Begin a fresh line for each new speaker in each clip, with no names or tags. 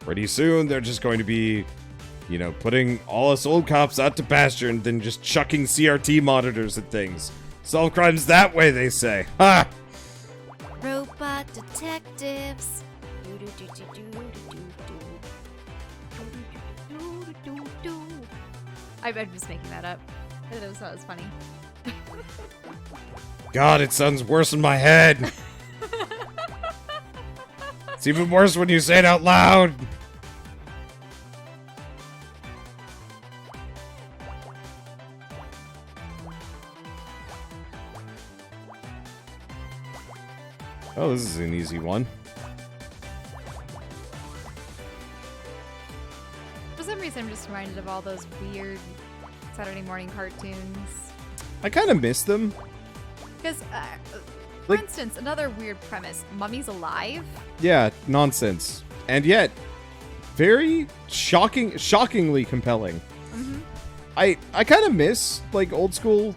Pretty soon, they're just going to be, you know, putting all us old cops out to pasture and then just chucking CRT monitors at things. Solve crimes that way, they say. Ha!
Robot detectives. I'm just making that up. I thought it was funny.
God, it sounds worse in my head. It's even worse when you say it out loud. Oh, this is an easy one.
For some reason, I'm just reminded of all those weird Saturday morning cartoons.
I kind of miss them.
Because, for instance, another weird premise. Mummy's alive?
Yeah, nonsense. And yet, very shockingly compelling.
Mm-hmm.
I kind of miss, like, old school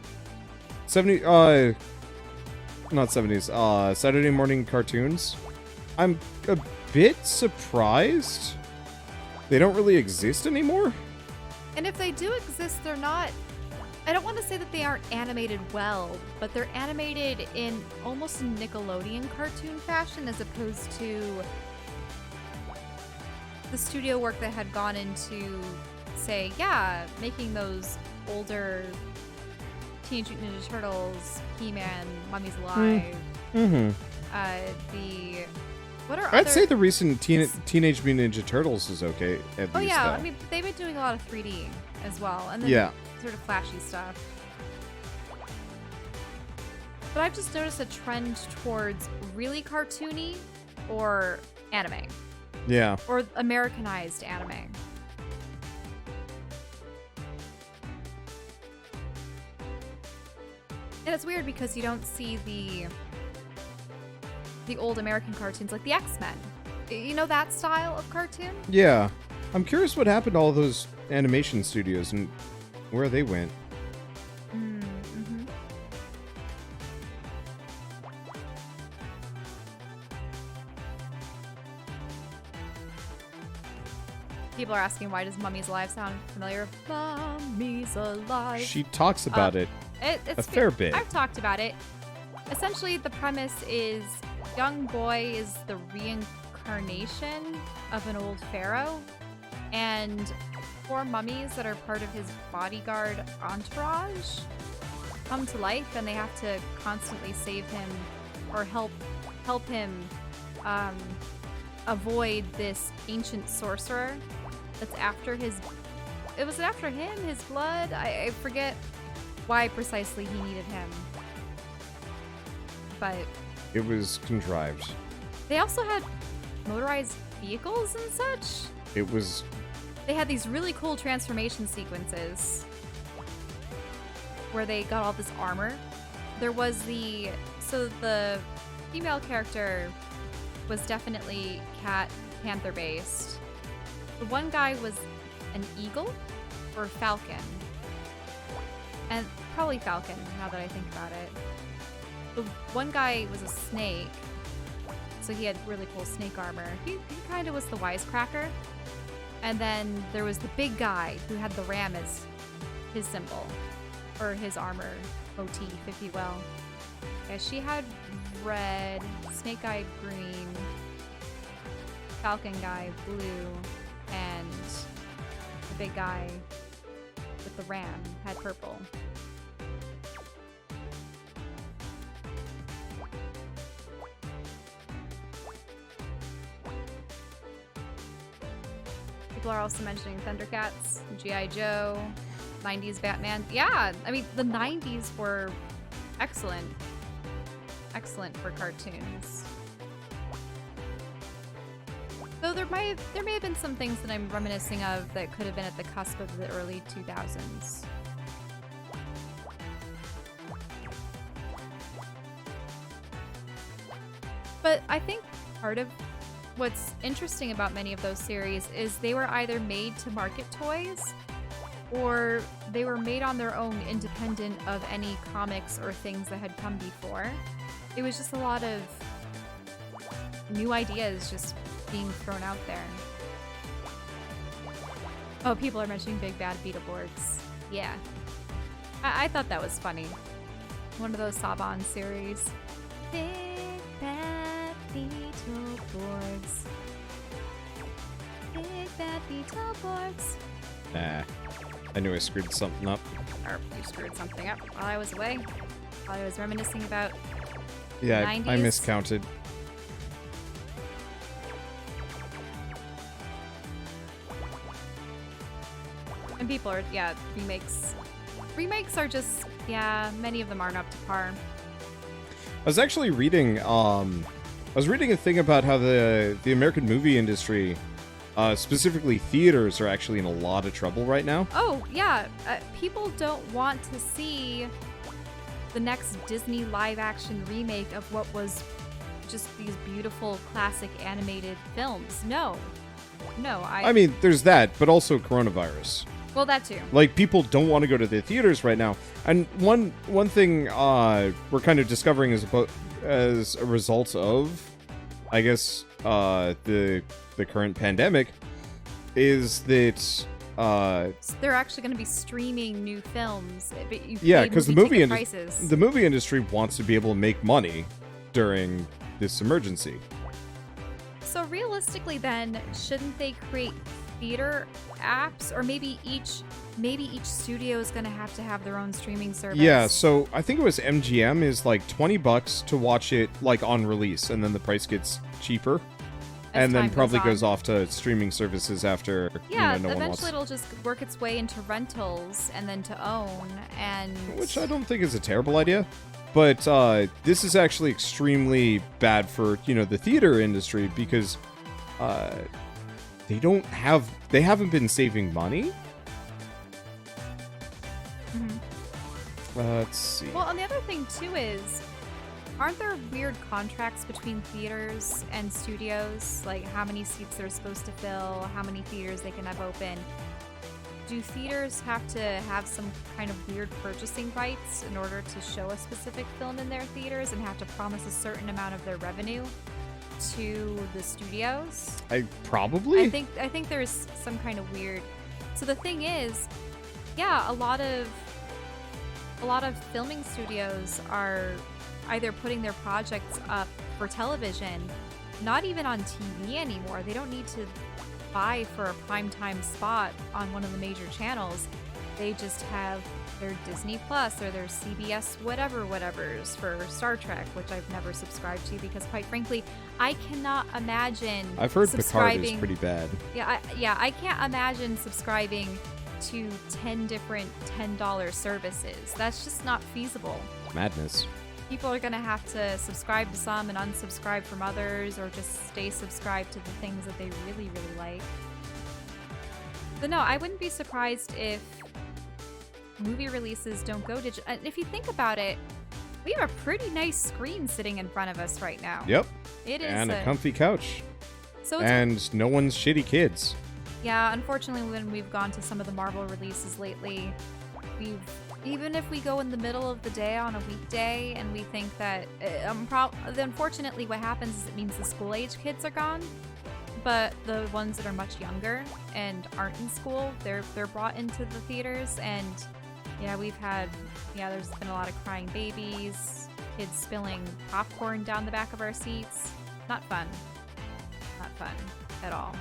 70s, not 70s, Saturday morning cartoons. I'm a bit surprised they don't really exist anymore.
And if they do exist, they're not... I don't want to say that they aren't animated well, but they're animated in almost a Nickelodeon cartoon fashion as opposed to the studio work that had gone into, say, yeah, making those older Teenage Mutant Ninja Turtles, He-Man, Mummy's Alive.
Mm-hmm. I'd say the recent Teenage Mutant Ninja Turtles is okay, at least.
Oh, yeah.
Though.
I mean, they've been doing a lot of 3D as well. And then
yeah.
Sort of flashy stuff. But I've just noticed a trend towards really cartoony or anime.
Yeah.
Or Americanized anime. And it's weird because you don't see the old American cartoons like the X-Men. You know that style of cartoon?
Yeah. I'm curious what happened to all those animation studios and where they went.
Mm-hmm. People are asking, why does Mummy's Alive sound familiar? Mummy's Alive.
She talks about it
it's
a fair bit.
I've talked about it. Essentially, the premise is young boy is the reincarnation of an old pharaoh, and 4 mummies that are part of his bodyguard entourage come to life, and they have to constantly save him or help him avoid this ancient sorcerer that's after his... It was after him, his blood? I forget why precisely he needed him. But...
It was contrived.
They also had motorized vehicles and such.
It was...
They had these really cool transformation sequences where they got all this armor. There was so the female character was definitely cat panther based. The one guy was an eagle or falcon. And probably falcon now that I think about it. The one guy was a snake. So he had really cool snake armor. He kind of was the wisecracker. And then there was the big guy who had the ram as his symbol, or his armor motif, if you will. Yeah, she had red, snake guy green, falcon guy blue, and the big guy with the ram had purple. People are also mentioning Thundercats, G.I. Joe, 90s Batman. Yeah, I mean, the 90s were excellent. Excellent for cartoons. Though there may have been some things that I'm reminiscing of that could have been at the cusp of the early 2000s. But I think part of what's interesting about many of those series is they were either made to market toys or they were made on their own independent of any comics or things that had come before. It was just a lot of new ideas just being thrown out there. Oh, people are mentioning Big Bad Beetleborgs. Yeah. I thought that was funny. One of those Saban series. Big Bad Beetleborgs. Big Bad Beetleborgs.
Nah. I knew I screwed something up.
Or you screwed something up while I was away. While I was reminiscing about
Yeah,
the
I
90s.
miscounted.
And people are, yeah, remakes. Remakes are just, yeah, many of them aren't up to par.
I was actually reading, I was reading a thing about how the American movie industry, specifically theaters, are actually in a lot of trouble right now.
Oh, yeah, people don't want to see the next Disney live-action remake of what was just these beautiful classic animated films. No. I
mean, there's that, but also coronavirus.
Well, that too.
Like, people don't want to go to the theaters right now. And one thing we're kind of discovering is as a result of, I guess, the current pandemic, is that
So they're actually going to be streaming new films. But
yeah, because the movie
industry
industry wants to be able to make money during this emergency.
So realistically, then, shouldn't they create theater apps, or maybe each studio is going to have their own streaming service?
Yeah, so I think it was MGM is like $20 to watch it like on release, and then the price gets cheaper,
As
and then
time goes
probably
on.
goes off to streaming services after.
Yeah,
no one wants.
eventually it'll just work its way into rentals and then to own, and
Which I don't think is a terrible idea. But this is actually extremely bad for, the theater industry, because they haven't been saving money.
Mhm.
Let's see.
Well, and the other thing too is, aren't there weird contracts between theaters and studios? Like how many seats they're supposed to fill, how many theaters they can have open. Do theaters have to have some kind of weird purchasing rights in order to show a specific film in their theaters, and have to promise a certain amount of their revenue to the studios?
Probably.
I think there's some kind of weird. So the thing is, yeah, a lot of filming studios are either putting their projects up for television, not even on TV anymore. They don't need to buy for a primetime spot on one of the major channels. They just have their Disney Plus or their CBS whatever's for Star Trek, which I've never subscribed to because, quite frankly, I cannot imagine.
I've heard Picard is pretty bad.
Yeah, I can't imagine subscribing to 10 different $10 services. That's just not feasible.
Madness.
People are going to have to subscribe to some and unsubscribe from others, or just stay subscribed to the things that they really, really like. But no, I wouldn't be surprised if movie releases don't go digital. And if you think about it, we have a pretty nice screen sitting in front of us right now.
Yep.
It is.
And a comfy couch.
So
and no one's shitty kids.
Yeah, unfortunately, when we've gone to some of the Marvel releases lately, even if we go in the middle of the day on a weekday and we think that, unfortunately what happens is it means the school-age kids are gone, but the ones that are much younger and aren't in school, they're brought into the theaters, and yeah, there's been a lot of crying babies, kids spilling popcorn down the back of our seats. Not fun. Not fun at all.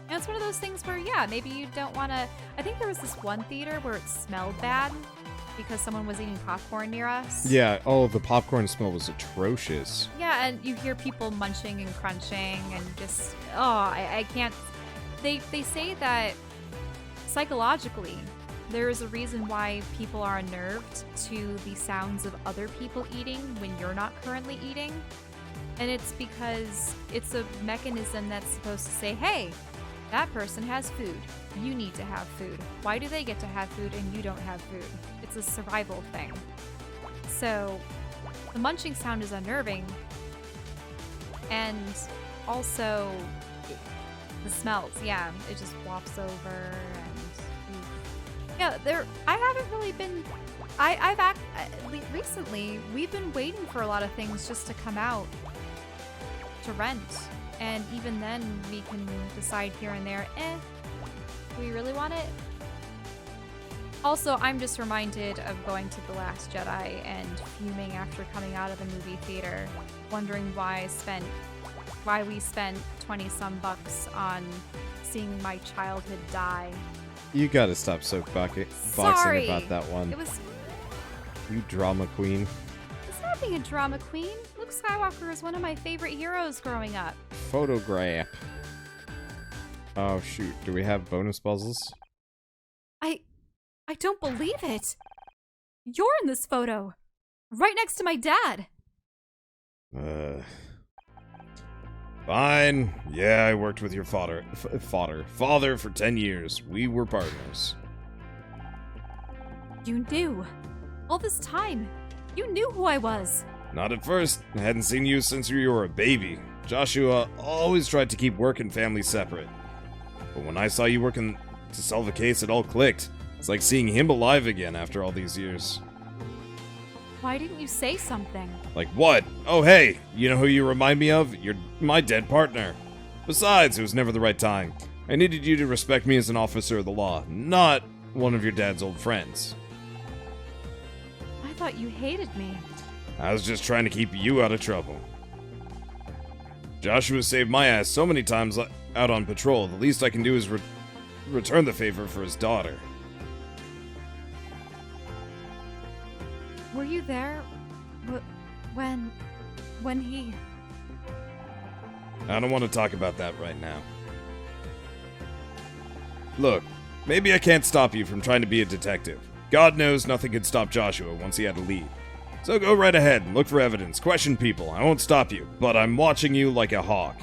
And it's one of those things where, yeah, maybe you don't want to. I think there was this one theater where it smelled bad because someone was eating popcorn near us.
Yeah, the popcorn smell was atrocious.
Yeah, and you hear people munching and crunching and just, I can't. They say that psychologically, there is a reason why people are unnerved to the sounds of other people eating when you're not currently eating. And it's because it's a mechanism that's supposed to say, hey, that person has food. You need to have food. Why do they get to have food and you don't have food? It's a survival thing. So the munching sound is unnerving. And also the smells, yeah, it just wafts over and yeah, I haven't really been recently we've been waiting for a lot of things just to come out to rent. And even then, we can decide here and there, Do we really want it? Also, I'm just reminded of going to The Last Jedi and fuming after coming out of the movie theater, wondering why we spent 20-some bucks on seeing my childhood die.
You gotta stop boxing about that one.
It was...
You drama queen.
It's not being a drama queen. Luke Skywalker is one of my favorite heroes growing up.
Photograph. Oh, shoot. Do we have bonus puzzles?
I don't believe it. You're in this photo. Right next to my dad.
Fine. Yeah, I worked with your father for 10 years. We were partners.
You knew. All this time. You knew who I was.
Not at first. I hadn't seen you since you were a baby. Joshua always tried to keep work and family separate. But when I saw you working to solve the case, it all clicked. It's like seeing him alive again after all these years.
Why didn't you say something?
Like what? Oh hey, you know who you remind me of? You're my dead partner. Besides, it was never the right time. I needed you to respect me as an officer of the law, not one of your dad's old friends.
I thought you hated me.
I was just trying to keep you out of trouble. Joshua saved my ass so many times out on patrol. The least I can do is return the favor for his daughter.
Were you there when he...
I don't want to talk about that right now. Look, maybe I can't stop you from trying to be a detective. God knows nothing could stop Joshua once he had a lead. So go right ahead and look for evidence, question people. I won't stop you, but I'm watching you like a hawk.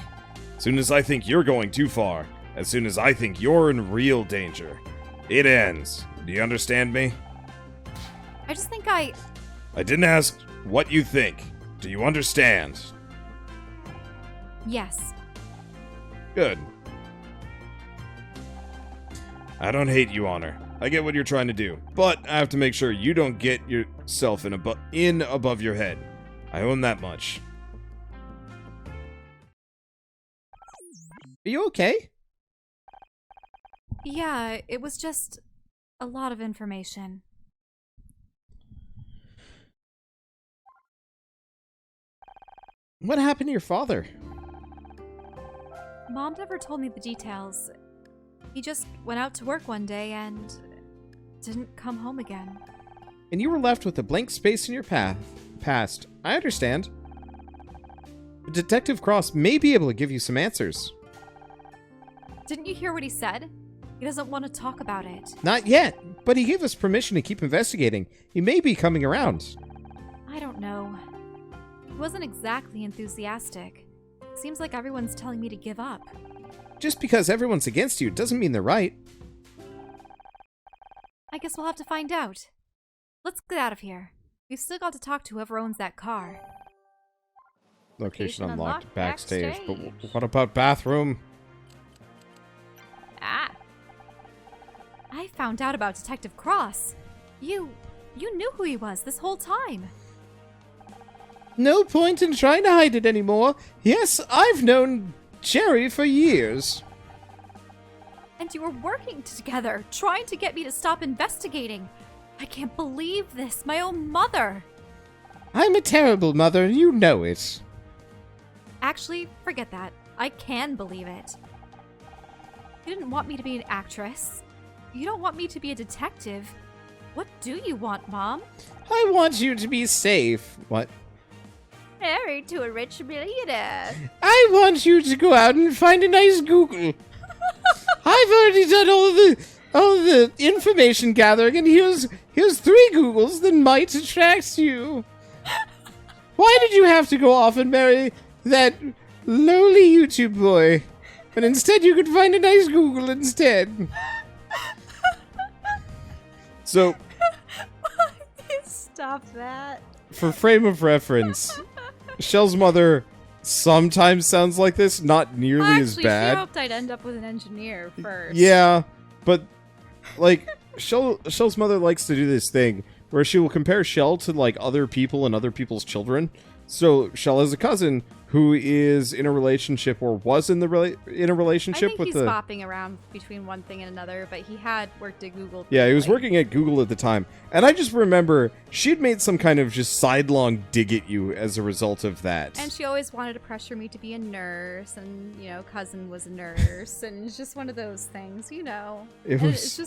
As soon as I think you're going too far, as soon as I think you're in real danger, it ends. Do you understand me?
I just think
I didn't ask what you think. Do you understand?
Yes.
Good. I don't hate you, Honor. I get what you're trying to do, but I have to make sure you don't get yourself in above your head. I own that much. Are you okay?
Yeah, it was just a lot of information.
What happened to your father?
Mom never told me the details. He just went out to work one day and didn't come home again.
And you were left with a blank space in your past. I understand. Detective Cross may be able to give you some answers.
Didn't you hear what he said? He doesn't want to talk about it.
Not yet, but he gave us permission to keep investigating. He may be coming around.
I don't know. He wasn't exactly enthusiastic. Seems like everyone's telling me to give up.
Just because everyone's against you doesn't mean they're right.
I guess we'll have to find out. Let's get out of here. We've still got to talk to whoever owns that car.
Location unlocked backstage. But what about bathroom?
Ah. I found out about Detective Cross. You knew who he was this whole time.
No point in trying to hide it anymore. Yes, I've known Jerry for years.
And you were working together, trying to get me to stop investigating. I can't believe this. My own mother.
I'm a terrible mother, you know it.
Actually, forget that. I can believe it. You didn't want me to be an actress. You don't want me to be a detective. What do you want, Mom?
I want you to be safe. What?
Married to a rich millionaire.
I want you to go out and find a nice Google. I've already done all the information gathering, and here's 3 Googles that might attract you. Why did you have to go off and marry that lowly YouTube boy? But instead you could find a nice Google instead. So,
stop that.
For frame of reference, Shell's mother sometimes sounds like this, not nearly as bad.
She hoped I'd end up with an engineer first.
Yeah, but like Shell's mother likes to do this thing where she will compare Shell to like other people and other people's children. So Shell has a cousin who is in a relationship or was in a relationship
I think
with
he's
the.
bopping around between one thing and another, but he had worked at Google.
Yeah, he was
previously.
working at Google at the time, and I just remember she'd made some kind of just sidelong dig at you as a result of that.
And she always wanted to pressure me to be a nurse, and cousin was a nurse, and it's just one of those things, It's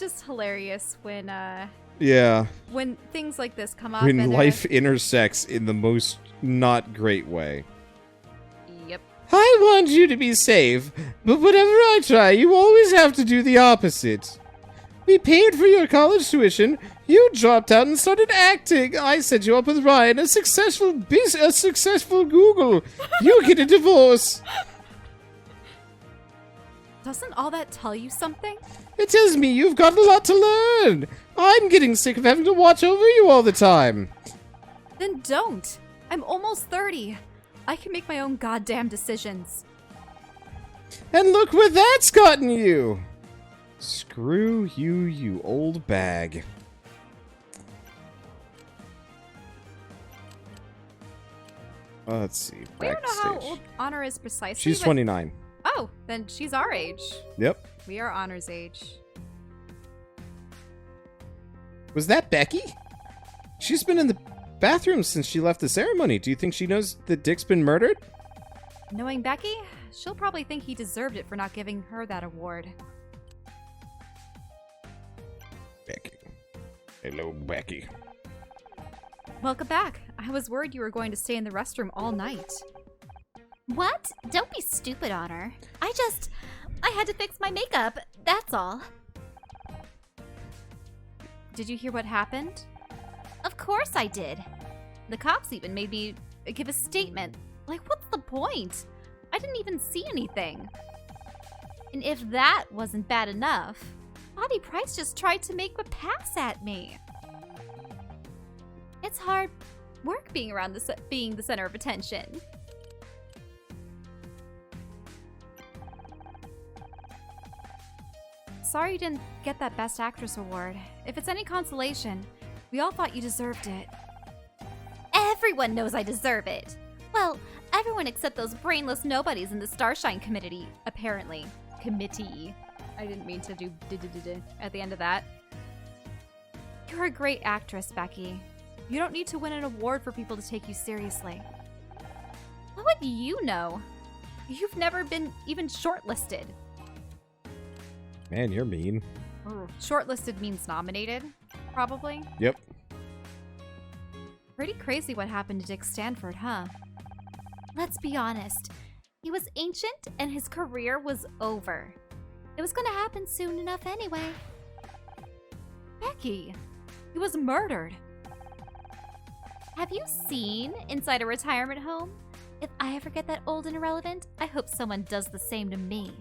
just hilarious when
yeah,
when things like this come up.
when
and
life intersects in the most not great way.
Yep.
I want you to be safe, but whenever I try, you always have to do the opposite. We paid for your college tuition. You dropped out and started acting. I set you up with Ryan, a successful Google. You get a divorce.
Doesn't all that tell you something?
It tells me you've got a lot to learn. I'm getting sick of having to watch over you all the time.
Then don't. I'm almost 30. I can make my own goddamn decisions.
And look where that's gotten you. Screw you, you old bag. Let's see.
We don't know how
Backstage.
old Honor is precisely.
She's
but-
29.
Oh, then she's our age.
Yep.
We are Honor's age.
Was that Becky? She's been in the bathroom since she left the ceremony. Do you think she knows that Dick's been murdered?
Knowing Becky, she'll probably think he deserved it for not giving her that award.
Becky. Hello, Becky.
Welcome back. I was worried you were going to stay in the restroom all night.
What? Don't be stupid, Honor. I had to fix my makeup, that's all.
Did you hear what happened?
Of course I did.
The cops even made me give a statement. Like, what's the point? I didn't even see anything.
And if that wasn't bad enough, Bobby Price just tried to make a pass at me.
It's hard work being around being the center of attention. Sorry you didn't get that Best Actress award. If it's any consolation, we all thought you deserved it.
Everyone knows I deserve it. Well, everyone except those brainless nobodies in the Starshine Committee, apparently.
Committee. I didn't mean to do at the end of that. You're a great actress, Becky. You don't need to win an award for people to take you seriously. What would you know? You've never been even shortlisted.
Man, you're mean.
Shortlisted means nominated, probably.
Yep.
Pretty crazy what happened to Dick Stanford, huh?
Let's be honest. He was ancient and his career was over. It was gonna happen soon enough anyway.
Becky, he was murdered.
Have you seen Inside a Retirement Home? If I ever get that old and irrelevant, I hope someone does the same to me.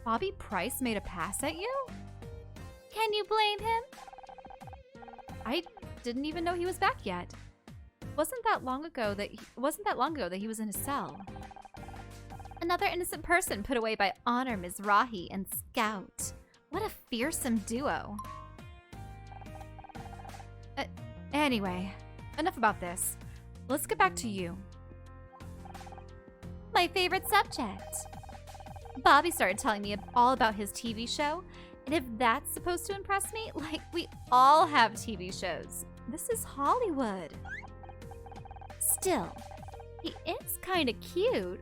Bobby Price made a pass at you?
Can you blame him?
I didn't even know he was back yet. Wasn't that long ago that he was in a cell.
Another innocent person put away by Honor, Mizrahi, and Scout. What a fearsome duo.
Anyway, enough about this. Let's get back to you.
My favorite subject. Bobby started telling me all about his TV show, and if that's supposed to impress me, like, we all have TV shows. This is Hollywood. Still, he is kinda cute,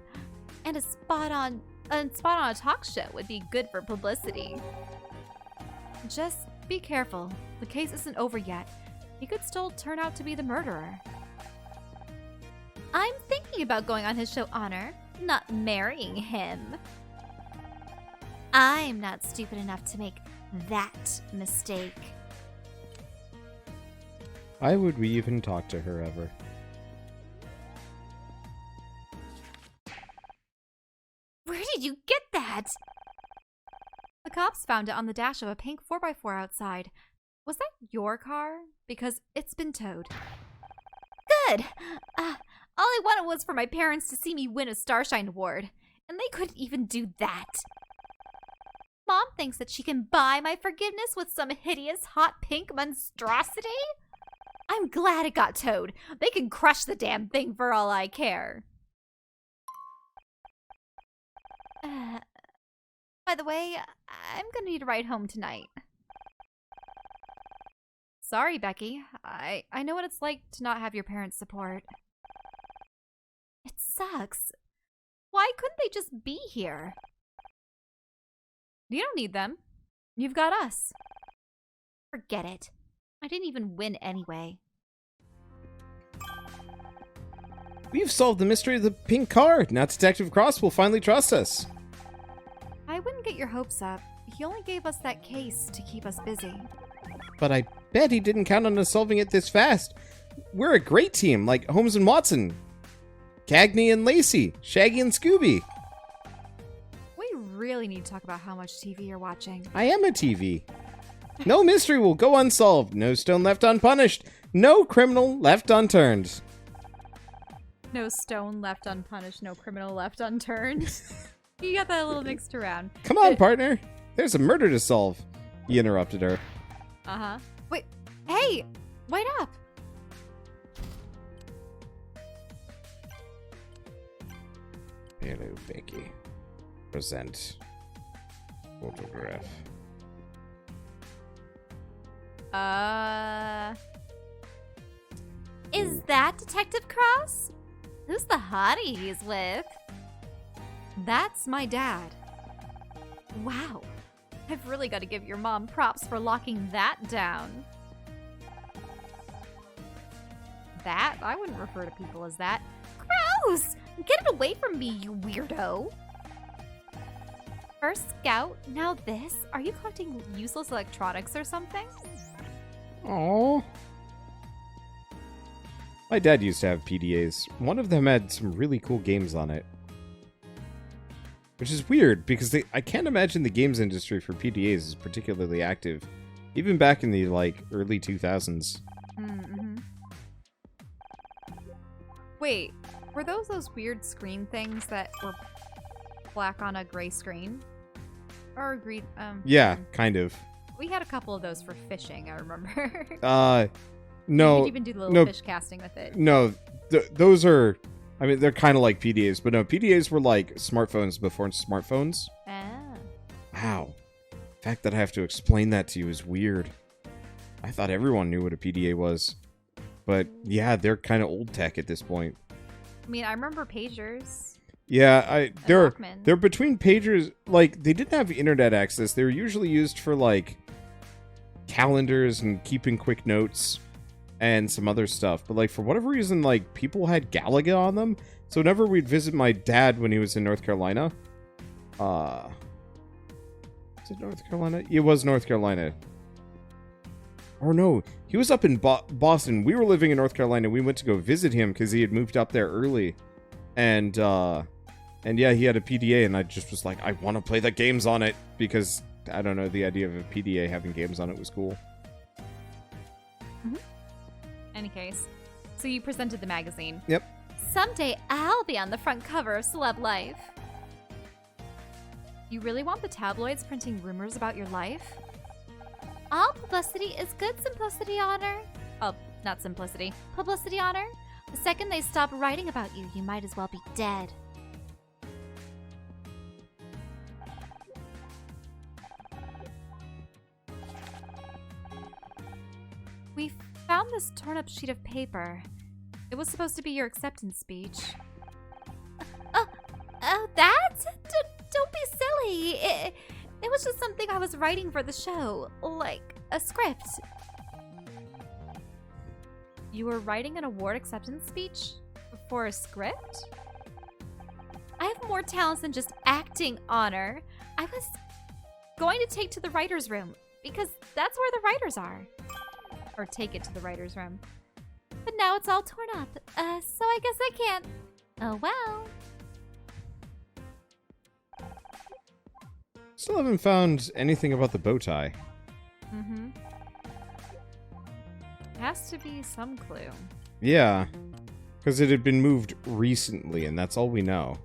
and a spot on a talk show would be good for publicity.
Just be careful. The case isn't over yet. He could still turn out to be the murderer.
I'm thinking about going on his show, Honor, not marrying him. I'm not stupid enough to make that mistake.
Why would we even talk to her ever?
Where did you get that?
The cops found it on the dash of a pink 4x4 outside. Was that your car? Because it's been towed.
Good! All I wanted was for my parents to see me win a Starshine Award, and they couldn't even do that. Mom thinks that she can buy my forgiveness with some hideous hot pink monstrosity? I'm glad it got towed. They can crush the damn thing for all I care. By the way, I'm gonna need a ride home tonight. Sorry, Becky. I know what it's like to not have your parents' support. It sucks. Why couldn't they just be here?
You don't need them. You've got us.
Forget it. I didn't even win anyway.
We've solved the mystery of the pink car. Now Detective Cross will finally trust us.
I wouldn't get your hopes up. He only gave us that case to keep us busy.
But I bet he didn't count on us solving it this fast. We're a great team, like Holmes and Watson, Cagney and Lacey, Shaggy and Scooby.
We really need to talk about how much TV you're watching.
I am a TV. No mystery will go unsolved. No stone left unpunished. No criminal left unturned.
No stone left unpunished, no criminal left unturned. You got that a little mixed around.
Come on, partner. There's a murder to solve. He interrupted her.
Uh-huh. Wait, hey! Wait up!
Hello, Becky. Present. Photograph.
Is that Detective Cross? Who's the hottie he's with?
That's my dad.
Wow.
I've really got to give your mom props for locking that down. That? I wouldn't refer to people as that.
Gross! Get it away from me, you weirdo! First Scout, now this? Are you collecting
Useless electronics or something?
Aww. My dad used to have PDAs. One of them had some really cool games on it. Which is weird, because I can't imagine the games industry for PDAs is particularly active. Even back in the, early 2000s.
Mm-hmm. Wait, were those weird screen things that were black on a gray screen? Or green,
Yeah, kind of.
We had a couple of those for fishing, I remember.
No.
You could even do the little fish casting with it.
No, those are... I mean, they're kind of like PDAs, but no, PDAs were like smartphones before smartphones.
Ah.
Wow. The fact that I have to explain that to you is weird. I thought everyone knew what a PDA was. But yeah, they're kind of old tech at this point.
I mean, I remember pagers.
Yeah, they're
Walkman.
between pagers. Like, they didn't have internet access. They were usually used for like calendars and keeping quick notes and some other stuff. But like, for whatever reason, like, people had Galaga on them. So whenever we'd visit my dad when he was in North Carolina, is it North Carolina? It was North Carolina. Or no, he was up in Boston. We were living in North Carolina. We went to go visit him because he had moved up there early. And yeah, he had a PDA, and I just was like, I want to play the games on it, because, I don't know, the idea of a PDA having games on it was cool.
Mm-hmm. Any case, so you presented the magazine.
Yep.
Someday I'll be on the front cover of Celeb Life.
You really want the tabloids printing rumors about your life?
All publicity is good simplicity, honor.
Oh, not simplicity.
Publicity, honor. The second they stop writing about you, you might as well be dead.
We found this torn up sheet of paper. It was supposed to be your acceptance speech.
That? Don't be silly. It was just something I was writing for the show, like a script.
You were writing an award acceptance speech for a script?
I have more talents than just acting, honor. I was going to take to the writer's room, because that's where the writers are.
Or take it to the writer's room.
But now it's all torn up, so I guess I can't. Oh well.
Still haven't found anything about the bow tie.
Mm-hmm. Has to be some clue.
Yeah, because it had been moved recently, and that's all we know.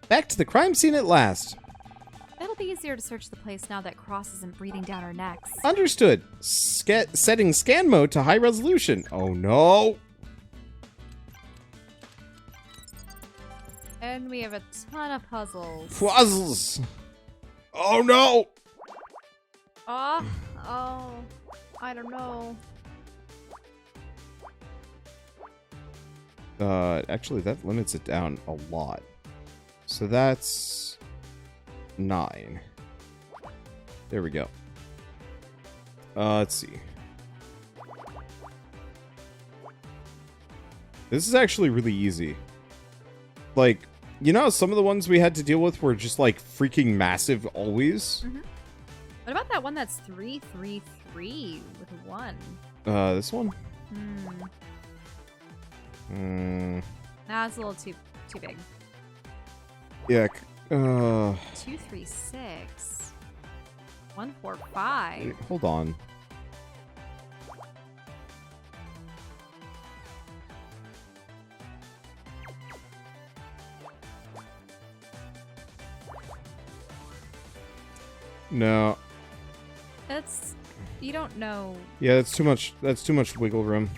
Back to the crime scene at last.
It'll be easier to search the place now that Cross isn't breathing down our necks.
Understood. Setting scan mode to high resolution. Oh no.
And we have a ton of puzzles.
Puzzles. Oh no.
Oh, I don't know.
Actually, that limits it down a lot. So that's 9. There we go. Let's see. This is actually really easy. Like, you know, some of the ones we had to deal with were just like freaking massive always.
Mm-hmm. What about that one that's 333 with 1?
This one?
Nah, it's a little too big.
Yeah.
236. 145.
Hold on. No.
That's, you don't know.
Yeah, that's too much. That's too much wiggle room.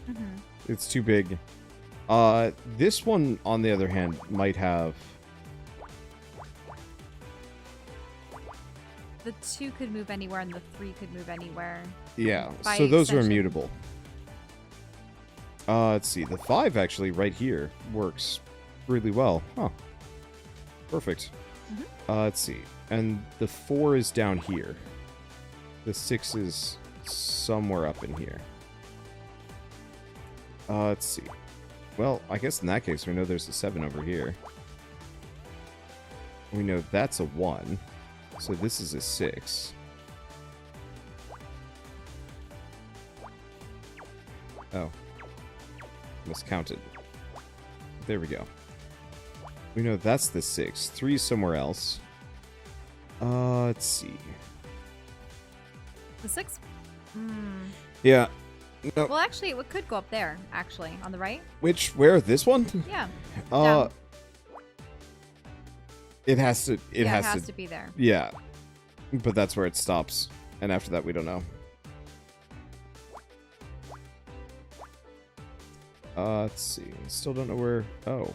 Mm-hmm.
It's too big. This one, on the other hand, might have.
The 2 could move anywhere and the 3 could move anywhere.
Yeah,
By
so those are
extension.
immutable. Let's see. The 5 actually right here works really well. Huh. Perfect.
Mm-hmm.
Let's see. And the 4 is down here. The 6 is somewhere up in here. Let's see. Well, I guess in that case we know there's a 7 over here. We know that's a 1. So this is a 6. Oh. Miscounted. There we go. We know that's the 6. 3 somewhere else. Let's see.
The 6?
Yeah. No.
Well, actually, it could go up there, actually, on the right.
Where? This one?
Yeah.
Uh, it has to.
It has to be there.
Yeah. But that's where it stops. And after that, we don't know. Let's see. Still don't know where. Oh.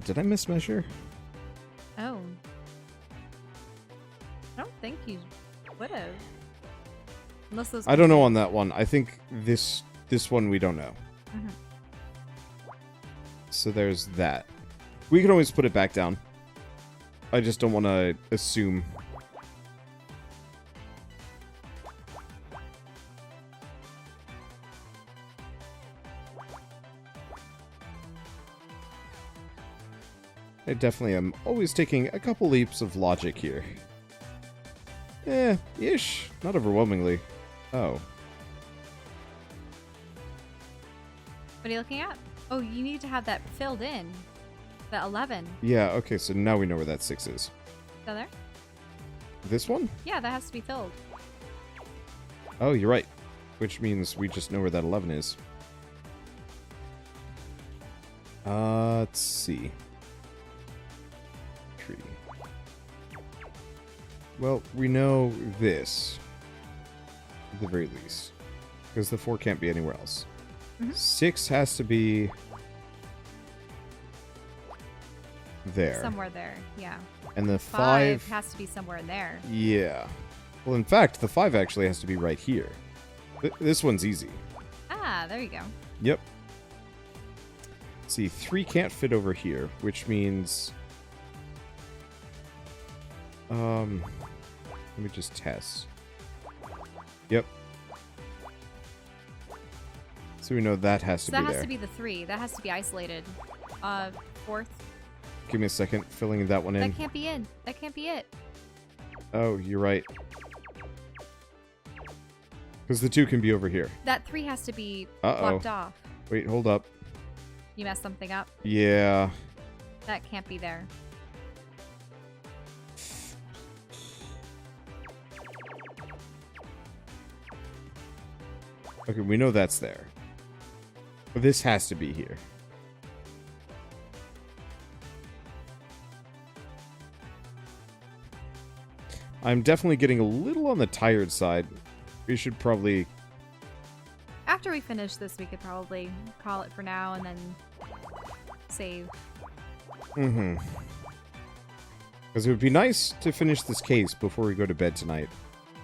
Did I mismeasure?
Oh. I don't think you would have. Unless those.
I don't know on that one. I think this one we don't know.
Mm-hmm.
So there's that. We can always put it back down. I just don't want to assume. I definitely am always taking a couple leaps of logic here. Ish. Not overwhelmingly. Oh.
What are you looking at? Oh, you need to have that filled in. The 11.
Yeah, okay, so now we know where that 6 is.
Down there?
This one?
Yeah, that has to be filled.
Oh, you're right. Which means we just know where that 11 is. Let's see. Tree. Well, we know this. At the very least. Because the 4 can't be anywhere else.
Mm-hmm.
6 has to be... there.
Somewhere there, yeah.
And the
5
5...
has to be somewhere in there.
Yeah. Well, in fact, the 5 actually has to be right here. This one's easy.
Ah, there you go.
Yep. See, 3 can't fit over here, which means... let me just test. Yep. So we know that has to
So
be
that has
there.
to be the 3. That has to be isolated. 4th.
Give me a second, filling that one in.
That can't be in. That can't be it.
Oh, you're right. Because the 2 can be over here.
That 3 has to be
Uh-oh.
blocked off.
Wait, hold up.
You messed something up.
Yeah.
That can't be there.
Okay, we know that's there. But this has to be here. I'm definitely getting a little on the tired side. We should probably...
After we finish this, we could probably call it for now and then save.
Mm-hmm. Because it would be nice to finish this case before we go to bed tonight.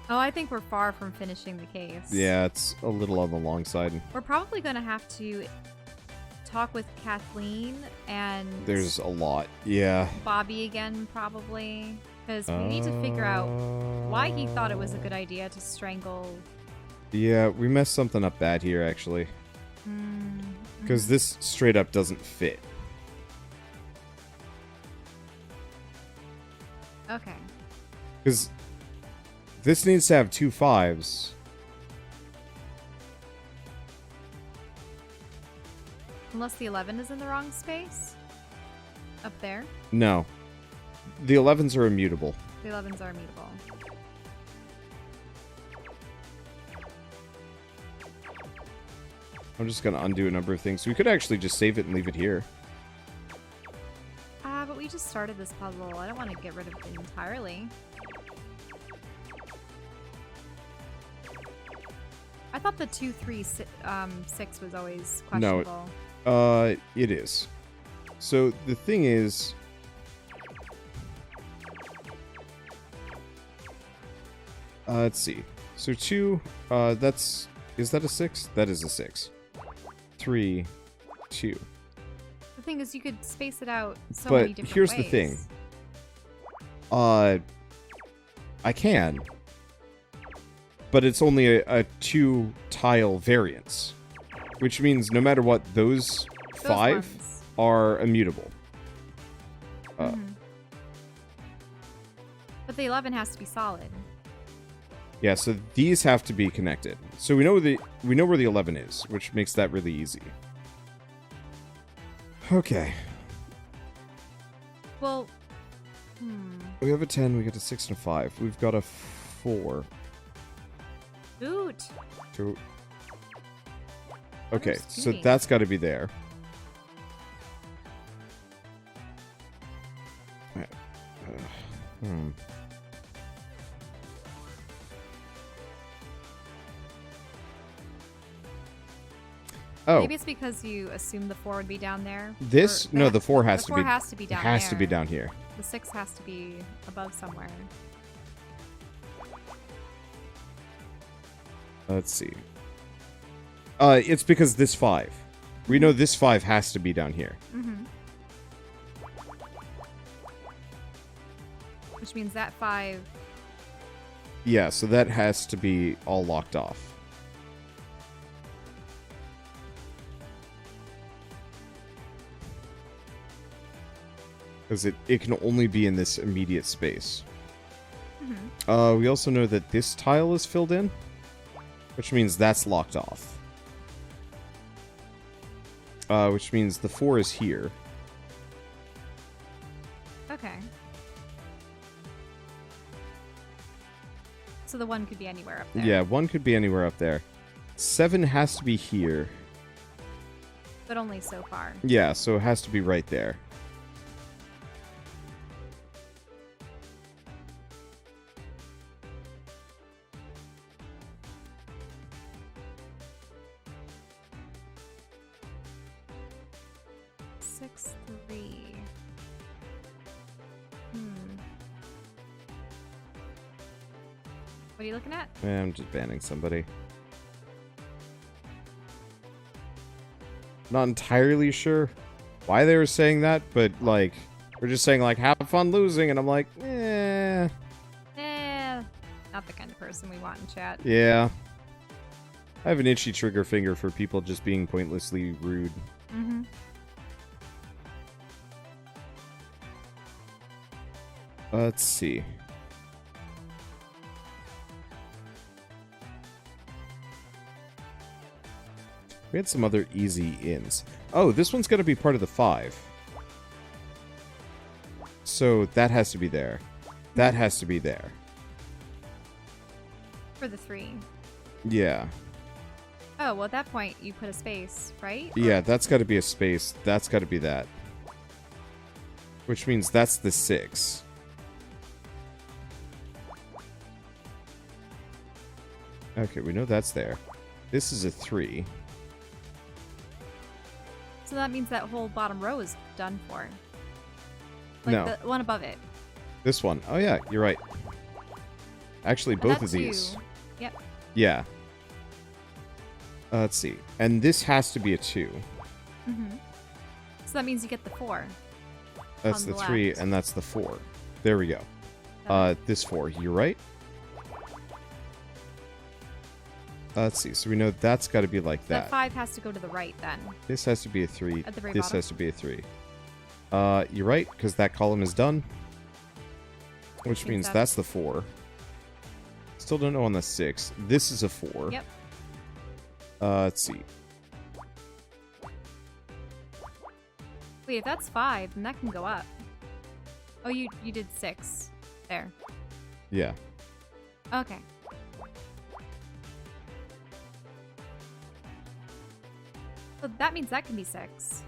Oh, I think we're far from finishing the case.
Yeah, it's a little on the long side.
We're probably going to have to talk with Kathleen and...
There's a lot, yeah.
Bobby again, probably. Because we need to figure out why he thought it was a good idea to strangle...
Yeah, we messed something up bad here, actually. Because this straight up doesn't fit.
Okay.
Because this needs to have 2 5s.
Unless the 11 is in the wrong space? Up there?
No. The 11s are immutable.
The 11s are immutable.
I'm just going to undo a number of things. We could actually just save it and leave it here.
But we just started this puzzle. I don't want to get rid of it entirely. I thought the 2, 3, 6 was always questionable.
No, it is. So the thing is... let's see. So 2, that's... Is that a 6? That is a 6. 3, 2.
The thing is, you could space it out so
but
many different
here's
ways.
the thing. I can. But it's only a 2-tile variance. Which means no matter what, those 5
ones
are immutable.
But the 11 has to be solid.
Yeah, so these have to be connected. So we know where the 11 is, which makes that really easy. Okay.
Well,
We have a 10, we get a 6 and a 5. We've got a 4.
Boot.
2. Okay,
Where's
so
Judy?
that's got to be there. Oh,
Maybe it's because you assumed the 4 would be down there.
this?
Or
No, the 4 has
the
to
4
be.
has to be down
It has to be
there.
down here.
The 6 has to be above somewhere.
Let's see. It's because this 5. We know this 5 has to be down here.
Which means that 5...
Yeah, so that has to be all locked off. Because it can only be in this immediate space. We also know that this tile is filled in, which means that's locked off. Which means the 4 is here.
Okay. So the 1 could be anywhere up there.
Yeah, 1 could be anywhere up there. 7 has to be here.
But only so far.
Yeah, so it has to be right there.
What are you looking at?
I'm just banning somebody. Not entirely sure why they were saying that, but, like, we're just saying, like, have fun losing, and I'm like, eh.
Not the kind of person we want in chat.
Yeah. I have an itchy trigger finger for people just being pointlessly rude. Let's see. We had some other easy ins. Oh, this one's going to be part of the 5. So that has to be there. That has to be there.
For the 3.
Yeah.
Oh, well, at that point, you put a space, right?
Yeah, that's got to be a space. That's got to be that. Which means that's the 6. Okay, we know that's there. This is a 3.
So that means that whole bottom row is done for. Like
No.
the one above it.
This one. Oh, yeah, you're right. Actually,
And
both
that
of these.
two- Yep.
Yeah. Let's see. And this has to be a 2.
Mm-hmm. So that means you get the 4.
That's
On
the
the
3,
left.
and that's the 4. There we go. This 4. You're right. Let's see. So we know that's got to be like
That
that.
5 has to go to the right then.
This has to be a 3.
At the very
This
bottom?
has to be a 3. You're right, because that column is done. Which means
that-
that's the 4. Still don't know on the 6. This is a 4.
Yep.
Let's see.
Wait, if that's 5, then that can go up. Oh, you did 6. There.
Yeah.
Okay. So that means that can be 6.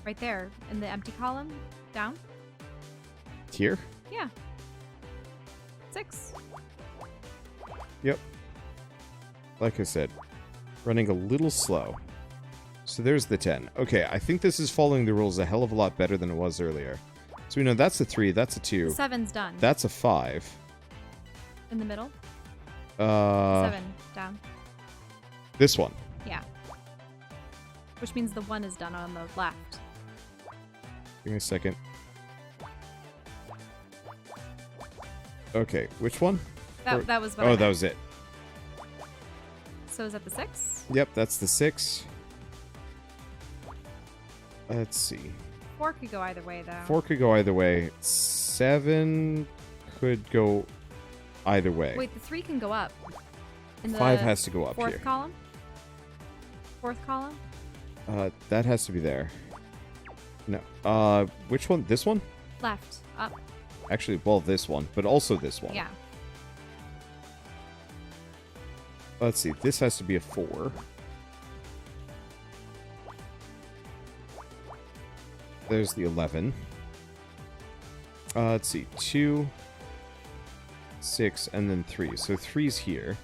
Right there, in the empty column. Down.
Here?
Yeah. 6.
Yep. Like I said, running a little slow. So there's the 10. Okay, I think this is following the rules a hell of a lot better than it was earlier. So we know that's a 3, that's a 2.
7's done.
That's a 5.
In the middle.
7.
7 down.
This one.
Yeah. Which means the 1 is done on the left.
Give me a second. Okay, which one?
That was what I
Oh, that
meant.
was it.
So is that the 6?
Yep, that's the 6. Let's see.
4 could go either way, though.
4 could go either way. 7 could go either way.
Wait, the 3 can go up. In the
5 has to go up
fourth
here.
column? Fourth column?
That has to be there. No. Which one? This one?
Left. Up.
Actually, well, this one, but also this one.
Yeah.
Let's see. This has to be a 4. There's the 11. Let's see. 2, 6, and then 3. So 3's here.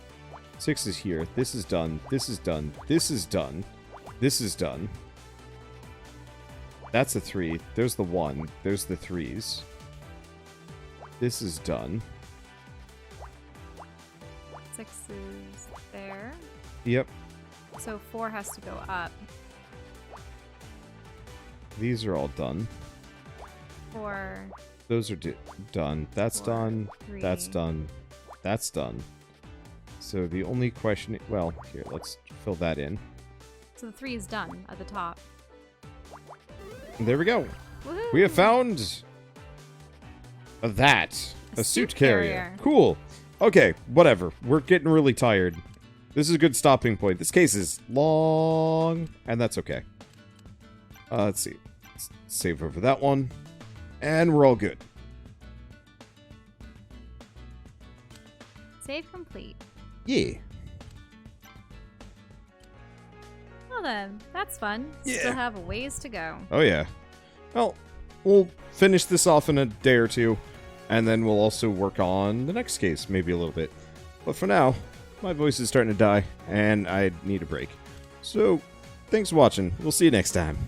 6 is here. This is done. This is done. This is done. This is done. That's a 3. There's the 1. There's the 3's. This is done.
6 is there.
Yep.
So 4 has to go up.
These are all done.
4.
Those are done. That's
4,
done.
3.
That's done. That's done. So the only question... Well, here, let's fill that in.
So the 3 is done at the top.
There we go.
Woohoo!
We have found... that. A suit carrier. Cool. Okay, whatever. We're getting really tired. This is a good stopping point. This case is long, and that's okay. Let's see. Let's save over that one. And we're all good.
Save complete.
Yeah.
Well then, that's fun.
Yeah.
Still have a ways to go.
Oh, yeah. Well, we'll finish this off in a day or two, and then we'll also work on the next case, maybe a little bit. But for now, my voice is starting to die, and I need a break. So, thanks for watching. We'll see you next time.